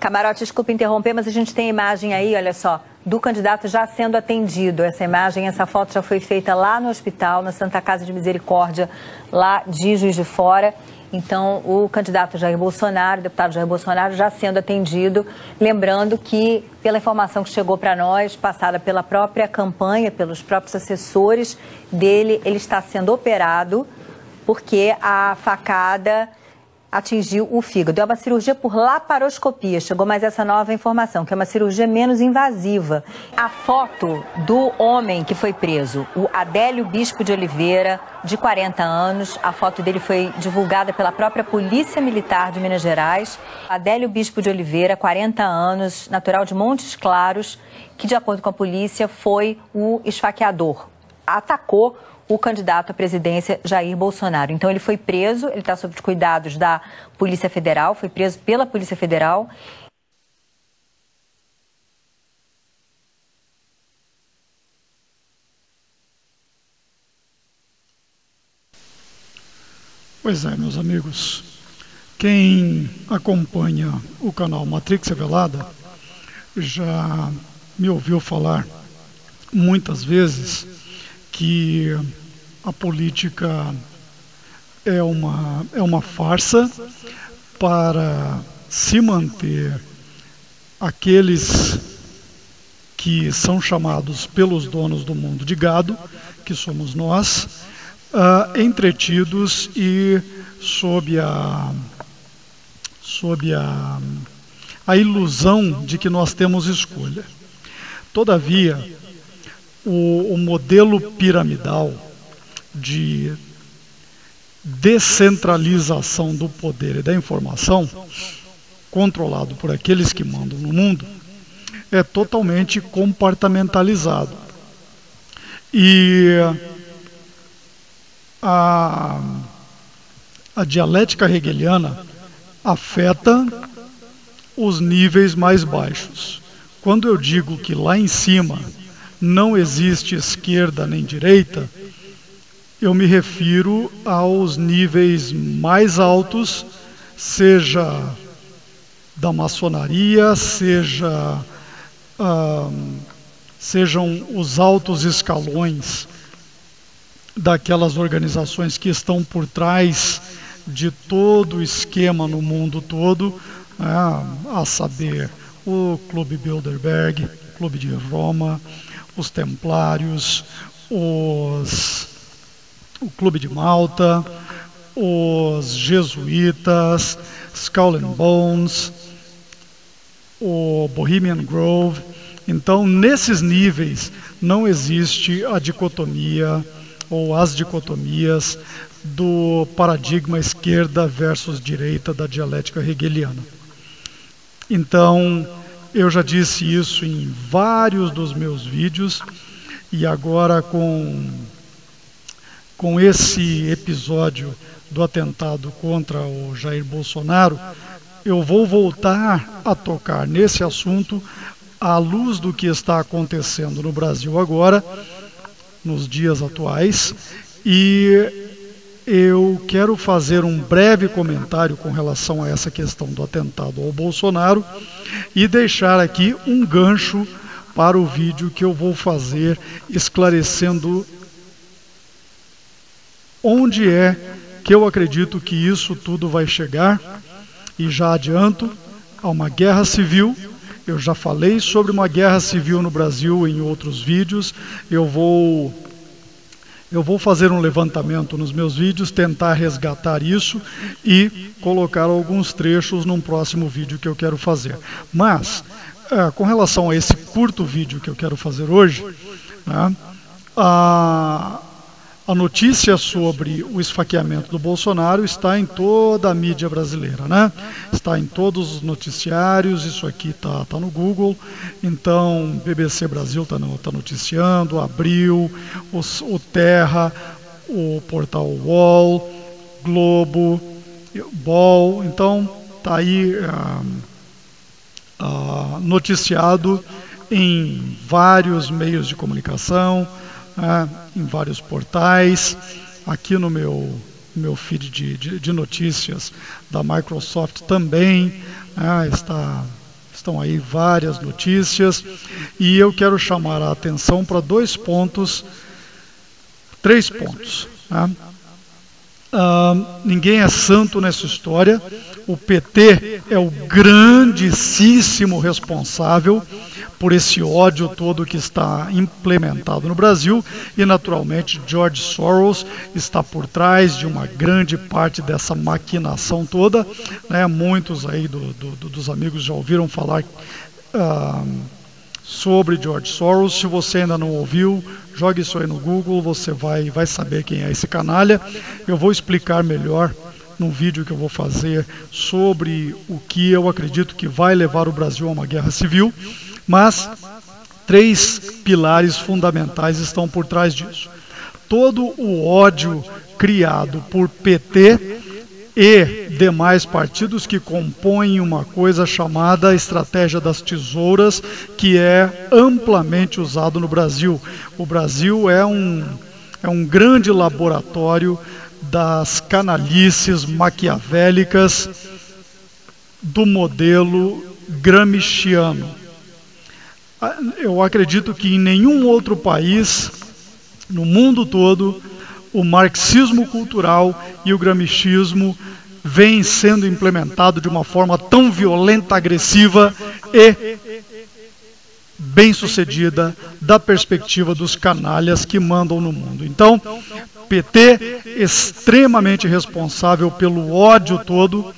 Camarote, desculpa interromper, mas a gente tem imagem aí, olha só, do candidato já sendo atendido. Essa imagem, essa foto já foi feita lá no hospital, na Santa Casa de Misericórdia, lá de Juiz de Fora. Então, o candidato Jair Bolsonaro, o deputado Jair Bolsonaro, já sendo atendido. Lembrando que, pela informação que chegou para nós, passada pela própria campanha, pelos próprios assessores dele, ele está sendo operado porque a facada atingiu o fígado. É uma cirurgia por laparoscopia. Chegou mais essa nova informação, que é uma cirurgia menos invasiva. A foto do homem que foi preso, o Adélio Bispo de Oliveira, de 40 anos. A foto dele foi divulgada pela própria Polícia Militar de Minas Gerais. Adélio Bispo de Oliveira, 40 anos, natural de Montes Claros, que, de acordo com a polícia, foi o esfaqueador. Atacou o candidato à presidência Jair Bolsonaro. Então ele foi preso, ele está sob os cuidados da Polícia Federal, foi preso pela Polícia Federal. Pois é, meus amigos, quem acompanha o canal Matrix Revelada já me ouviu falar muitas vezes que a política é uma farsa para se manter aqueles que são chamados pelos donos do mundo de gado, que somos nós, entretidos e sob a ilusão de que nós temos escolha. Todavia, o modelo piramidal de descentralização do poder e da informação, controlado por aqueles que mandam no mundo, é totalmente compartimentalizado. E a dialética hegeliana afeta os níveis mais baixos. Quando eu digo que lá em cima não existe esquerda nem direita, eu me refiro aos níveis mais altos, seja da maçonaria, sejam os altos escalões daquelas organizações que estão por trás de todo o esquema no mundo todo, a saber, o Clube Bilderberg, o Clube de Roma, os Templários, o Clube de Malta, os Jesuítas, Skull and Bones, o Bohemian Grove. Então, nesses níveis não existe a dicotomia ou as dicotomias do paradigma esquerda versus direita da dialética hegeliana. Então, eu já disse isso em vários dos meus vídeos, e agora com esse episódio do atentado contra o Jair Bolsonaro, eu vou voltar a tocar nesse assunto à luz do que está acontecendo no Brasil agora, nos dias atuais, e eu quero fazer um breve comentário com relação a essa questão do atentado ao Bolsonaro e deixar aqui um gancho para o vídeo que eu vou fazer esclarecendo onde é que eu acredito que isso tudo vai chegar. E já adianto, há uma guerra civil. Eu já falei sobre uma guerra civil no Brasil em outros vídeos. Eu vou fazer um levantamento nos meus vídeos, tentar resgatar isso e colocar alguns trechos num próximo vídeo que eu quero fazer. Mas, com relação a esse curto vídeo que eu quero fazer hoje, a notícia sobre o esfaqueamento do Bolsonaro está em toda a mídia brasileira, né? Está em todos os noticiários, isso aqui está no Google, então BBC Brasil está noticiando, Abril, o Terra, o portal UOL, Globo, BOL, então está aí noticiado em vários meios de comunicação, em vários portais, aqui no meu feed de notícias da Microsoft também, está Estão aí várias notícias e eu quero chamar a atenção para 3 pontos. Né? Ninguém é santo nessa história. O PT é o grandíssimo responsável por esse ódio todo que está implementado no Brasil e, naturalmente, George Soros está por trás de uma grande parte dessa maquinação toda. Né? Muitos aí dos amigos já ouviram falar sobre George Soros. Se você ainda não ouviu, jogue isso aí no Google, você vai saber quem é esse canalha. Eu vou explicar melhor num vídeo que eu vou fazer sobre o que eu acredito que vai levar o Brasil a uma guerra civil, mas 3 pilares fundamentais estão por trás disso. Todo o ódio criado por PT e demais partidos que compõem uma coisa chamada estratégia das tesouras, que é amplamente usado no Brasil. O Brasil é um grande laboratório das canalices maquiavélicas do modelo gramsciano. Eu acredito que em nenhum outro país, no mundo todo, o marxismo cultural e o gramscismo vêm sendo implementado de uma forma tão violenta, agressiva e bem-sucedida da perspectiva dos canalhas que mandam no mundo. Então, PT extremamente responsável pelo ódio todo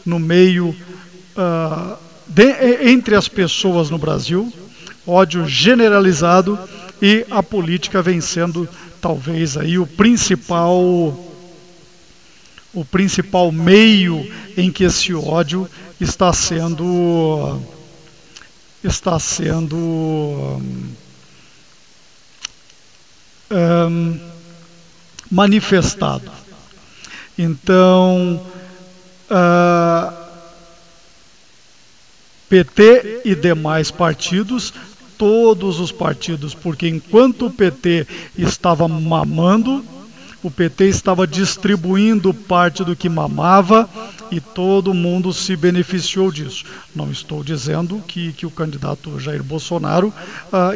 no meio, entre as pessoas no Brasil, ódio generalizado, e a política vem sendo talvez aí o principal meio em que esse ódio está sendo manifestado. Então, PT e demais partidos, todos os partidos, porque enquanto o PT estava mamando, o PT estava distribuindo parte do que mamava e todo mundo se beneficiou disso. Não estou dizendo que o candidato Jair Bolsonaro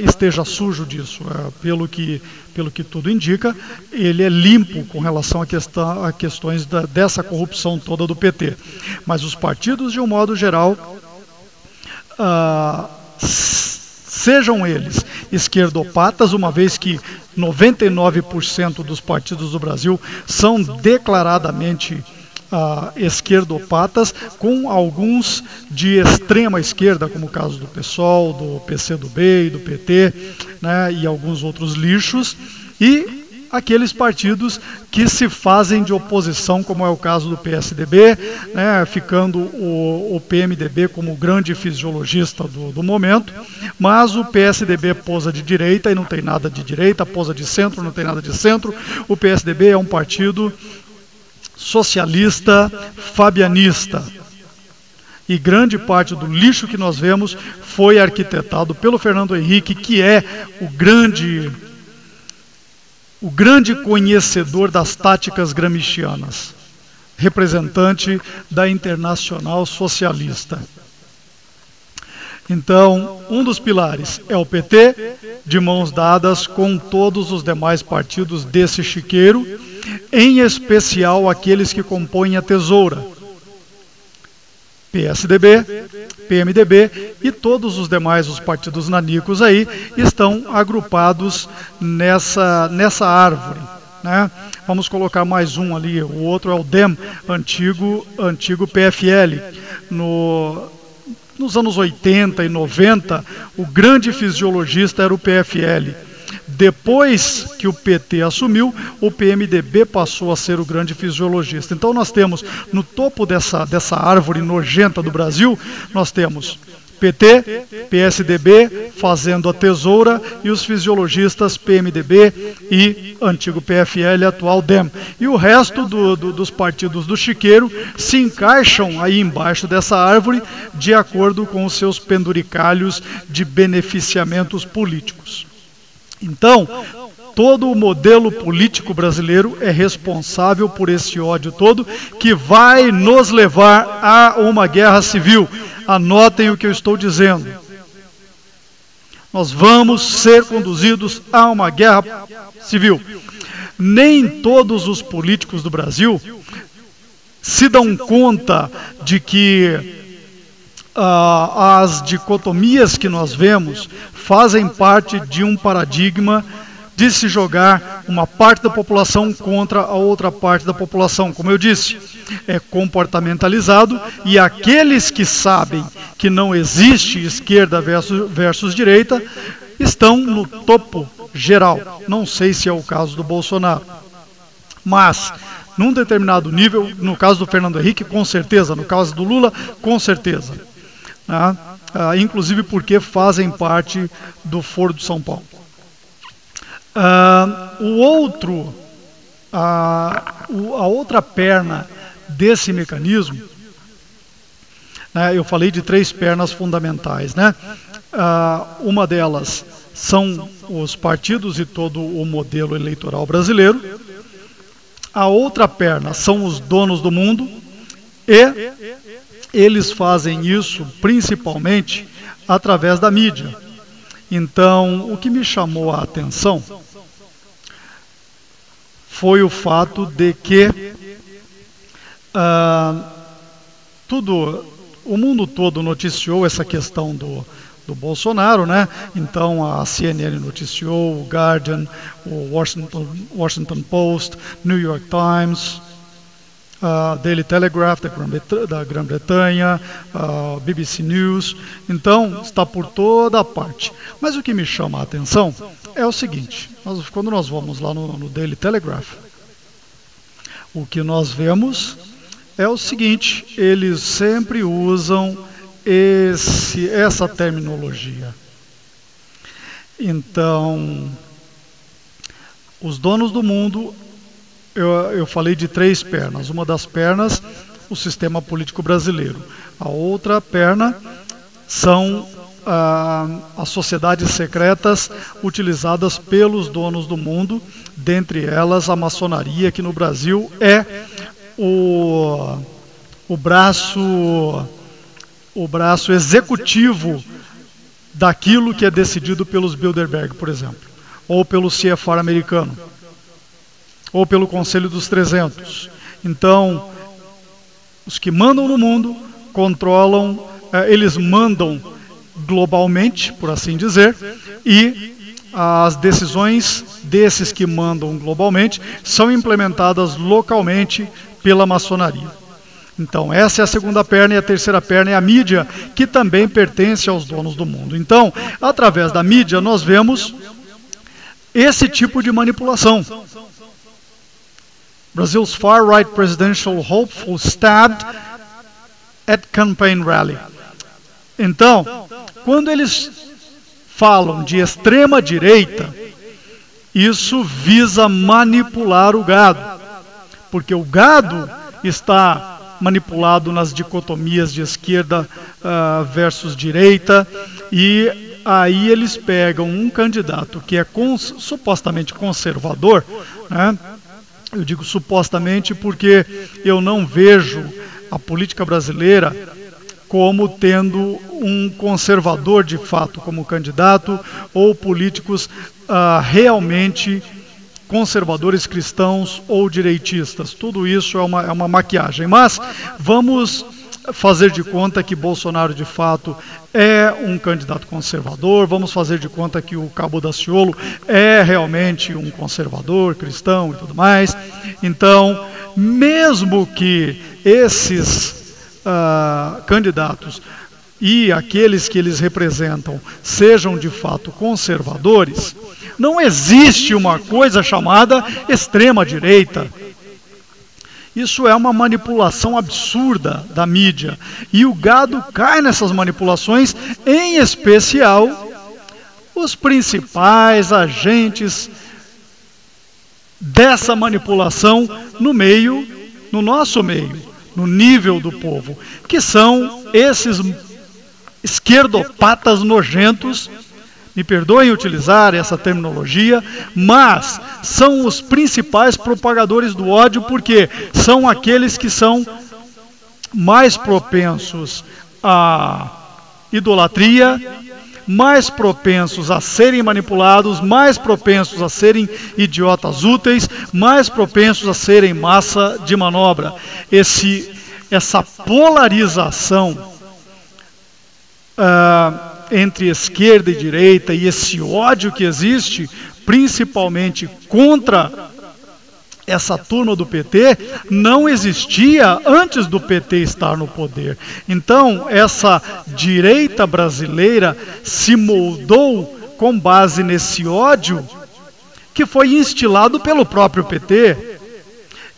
esteja sujo disso. Pelo que tudo indica, ele é limpo com relação a questões dessa corrupção toda do PT. Mas os partidos, de um modo geral, sejam eles esquerdopatas, uma vez que 99% dos partidos do Brasil são declaradamente esquerdopatas, com alguns de extrema esquerda, como o caso do PSOL, do PCdoB e do PT, né, e alguns outros lixos, e aqueles partidos que se fazem de oposição, como é o caso do PSDB, né, ficando o PMDB como o grande fisiologista do momento, mas o PSDB posa de direita e não tem nada de direita, posa de centro, não tem nada de centro. O PSDB é um partido socialista, fabianista, e grande parte do lixo que nós vemos foi arquitetado pelo Fernando Henrique, que é o grande conhecedor das táticas gramscianas, representante da Internacional Socialista. Então, um dos pilares é o PT, de mãos dadas com todos os demais partidos desse chiqueiro, em especial aqueles que compõem a tesoura, PSDB, PMDB e todos os demais, os partidos nanicos aí, estão agrupados nessa árvore, né? Vamos colocar mais um ali, o outro é o DEM, antigo PFL. Nos anos 80 e 90, o grande fisiologista era o PFL. Depois que o PT assumiu, o PMDB passou a ser o grande fisiologista. Então nós temos, no topo dessa árvore nojenta do Brasil, nós temos PT, PSDB fazendo a tesoura e os fisiologistas PMDB e antigo PFL, atual DEM. E o resto dos partidos do chiqueiro se encaixam aí embaixo dessa árvore de acordo com os seus penduricalhos de beneficiamentos políticos. Então, todo o modelo político brasileiro é responsável por esse ódio todo que vai nos levar a uma guerra civil. Anotem o que eu estou dizendo. Nós vamos ser conduzidos a uma guerra civil. Nem todos os políticos do Brasil se dão conta de que as dicotomias que nós vemos fazem parte de um paradigma de se jogar uma parte da população contra a outra parte da população. Como eu disse, é comportamentalizado, e aqueles que sabem que não existe esquerda versus direita estão no topo geral. Não sei se é o caso do Bolsonaro, mas num determinado nível, no caso do Fernando Henrique, com certeza, no caso do Lula, com certeza. Inclusive porque fazem parte do Foro de São Paulo. A outra perna desse mecanismo, né, eu falei de 3 pernas fundamentais, né? Uma delas são os partidos e todo o modelo eleitoral brasileiro. A outra perna são os donos do mundo, e eles fazem isso principalmente através da mídia. Então, o que me chamou a atenção foi o fato de que o mundo todo noticiou essa questão do Bolsonaro, né? Então a CNN noticiou, o Guardian, o Washington Post, New York Times, Daily Telegraph da Grã-Bretanha, BBC News. Então está por toda parte. Mas o que me chama a atenção é o seguinte: quando nós vamos lá no Daily Telegraph, o que nós vemos é o seguinte: eles sempre usam essa terminologia. Então, os donos do mundo, eu falei de 3 pernas. Uma das pernas, o sistema político brasileiro. A outra perna são as sociedades secretas utilizadas pelos donos do mundo, dentre elas a maçonaria, que no Brasil é o braço executivo daquilo que é decidido pelos Bilderberg, por exemplo, ou pelo CFR americano, ou pelo Conselho dos 300. Então, os que mandam no mundo controlam, eles mandam globalmente, por assim dizer, e as decisões desses que mandam globalmente são implementadas localmente pela maçonaria. Então, essa é a segunda perna, e a terceira perna é a mídia, que também pertence aos donos do mundo. Então, através da mídia, nós vemos esse tipo de manipulação. Brazil's far-right presidential hopeful stabbed at campaign rally. Então, quando eles falam de extrema-direita, isso visa manipular o gado, porque o gado está manipulado nas dicotomias de esquerda versus direita, e aí eles pegam um candidato que é supostamente conservador, né? Eu digo supostamente porque eu não vejo a política brasileira como tendo um conservador de fato como candidato, ou políticos realmente conservadores cristãos ou direitistas. Tudo isso é uma maquiagem. Mas vamos fazer de conta que Bolsonaro de fato é um candidato conservador, vamos fazer de conta que o Cabo Daciolo é realmente um conservador cristão e tudo mais. Então, mesmo que esses candidatos e aqueles que eles representam sejam de fato conservadores, não existe uma coisa chamada extrema-direita. Isso é uma manipulação absurda da mídia. E o gado cai nessas manipulações, em especial os principais agentes dessa manipulação no nosso meio, no nível do povo, que são esses esquerdopatas nojentos, Me perdoem utilizar essa terminologia, mas são os principais propagadores do ódio, porque são aqueles que são mais propensos à idolatria, mais propensos a serem manipulados, mais propensos a serem idiotas úteis, mais propensos a serem massa de manobra. Essa polarização entre esquerda e direita, e esse ódio que existe, principalmente contra essa turma do PT, não existia antes do PT estar no poder. Então, essa direita brasileira se moldou com base nesse ódio que foi instilado pelo próprio PT.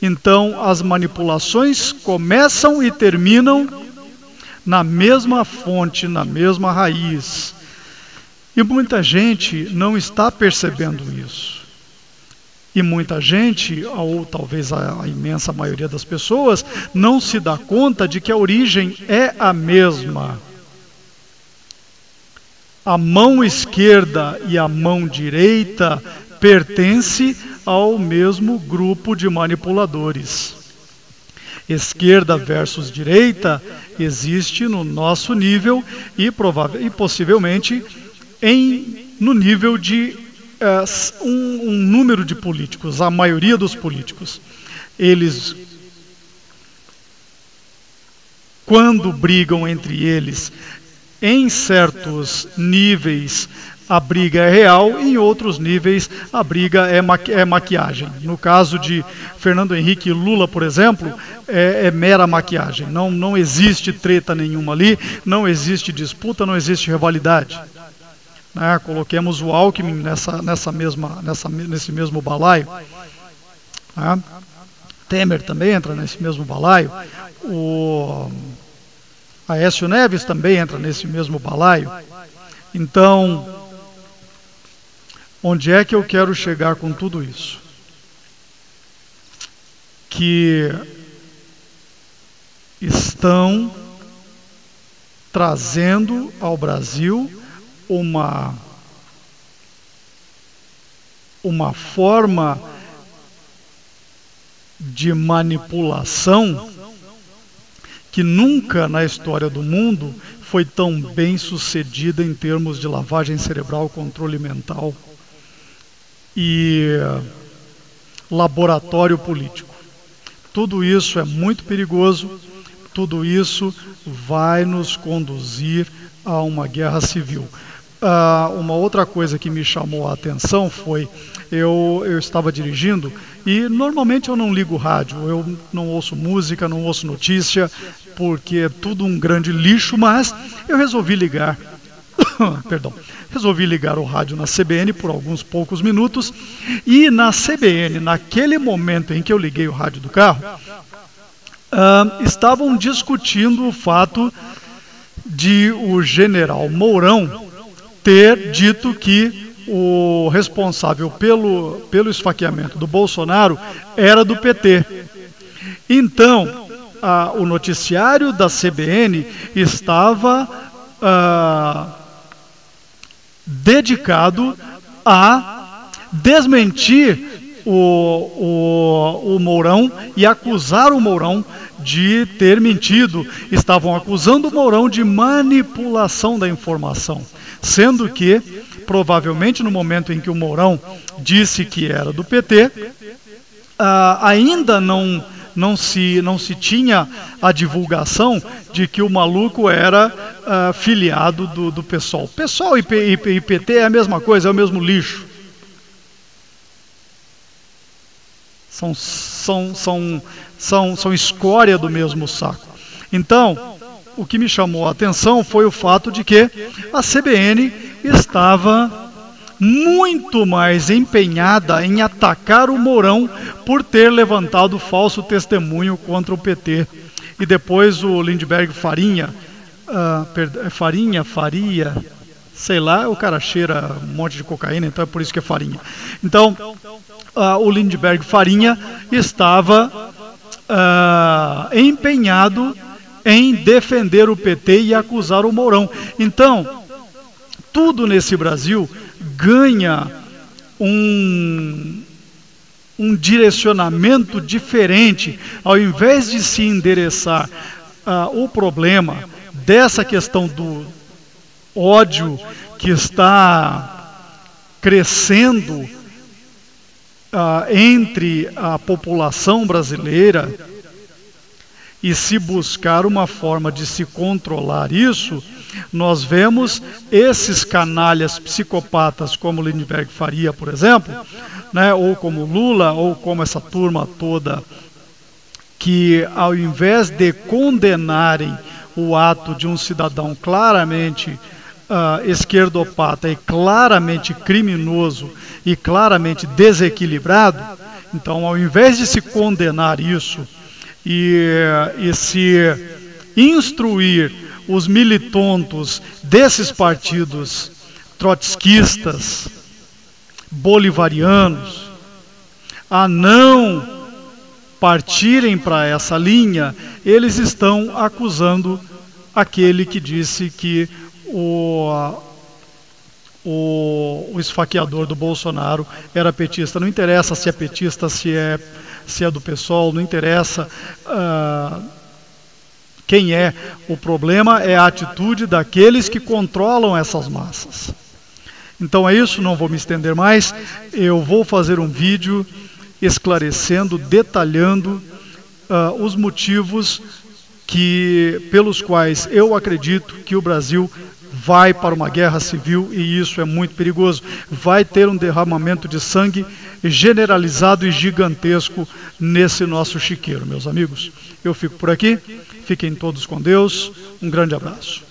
Então, as manipulações começam e terminam na mesma fonte, na mesma raiz. E muita gente não está percebendo isso. E muita gente, ou talvez a imensa maioria das pessoas, não se dá conta de que a origem é a mesma. A mão esquerda e a mão direita pertencem ao mesmo grupo de manipuladores. Esquerda versus direita existe no nosso nível e possivelmente no nível de um número de políticos, a maioria dos políticos. Eles, quando brigam entre eles, em certos níveis a briga é real, e em outros níveis a briga é maquiagem. No caso de Fernando Henrique e Lula, por exemplo, é mera maquiagem. Não existe treta nenhuma ali, não existe disputa, não existe rivalidade. Coloquemos o Alckmin nesse mesmo balaio. Temer também entra nesse mesmo balaio. O Aécio Neves também entra nesse mesmo balaio. Então, onde é que eu quero chegar com tudo isso? Que estão trazendo ao Brasil uma forma de manipulação que nunca na história do mundo foi tão bem sucedida em termos de lavagem cerebral, controle mental e laboratório político. Tudo isso é muito perigoso, tudo isso vai nos conduzir a uma guerra civil. Uma outra coisa que me chamou a atenção foi, eu estava dirigindo e normalmente eu não ligo rádio, eu não ouço música, não ouço notícia, porque é tudo um grande lixo, mas eu resolvi ligar, resolvi ligar o rádio na CBN por alguns poucos minutos, e na CBN, naquele momento em que eu liguei o rádio do carro, estavam discutindo o fato de o general Mourão ter dito que o responsável pelo esfaqueamento do Bolsonaro era do PT. Então, o noticiário da CBN estava dedicado a desmentir o Mourão e acusar o Mourão de ter mentido. Estavam acusando o Mourão de manipulação da informação, sendo que, provavelmente no momento em que o Mourão disse que era do PT, ainda não se tinha a divulgação de que o maluco era filiado do PSOL. PSOL e PT é a mesma coisa, é o mesmo lixo. São escória do mesmo saco. Então, o que me chamou a atenção foi o fato de que a CBN estava muito mais empenhada em atacar o Mourão por ter levantado falso testemunho contra o PT. E depois o Lindbergh Faria, sei lá, o cara cheira um monte de cocaína, então é por isso que é Farinha. Então, o Lindbergh Faria estava empenhado em defender o PT e acusar o Mourão. Então, tudo nesse Brasil ganha um direcionamento diferente. Ao invés de se endereçar o problema dessa questão do ódio que está crescendo entre a população brasileira, e se buscar uma forma de se controlar isso, nós vemos esses canalhas psicopatas como Lindenberg Faria, por exemplo, né, ou como Lula, ou como essa turma toda, que ao invés de condenarem o ato de um cidadão claramente esquerdopata e claramente criminoso e claramente desequilibrado, então ao invés de se condenar isso e se instruir os militontos desses partidos trotskistas, bolivarianos, a não partirem para essa linha, eles estão acusando aquele que disse que o esfaqueador do Bolsonaro era petista. Não interessa se é petista, se é do PSOL, não interessa quem é. O problema é a atitude daqueles que controlam essas massas. Então é isso, não vou me estender mais. Eu vou fazer um vídeo esclarecendo, detalhando os motivos pelos quais eu acredito que o Brasil vai para uma guerra civil, e isso é muito perigoso. Vai ter um derramamento de sangue generalizado e gigantesco nesse nosso chiqueiro, meus amigos. Eu fico por aqui, fiquem todos com Deus, um grande abraço.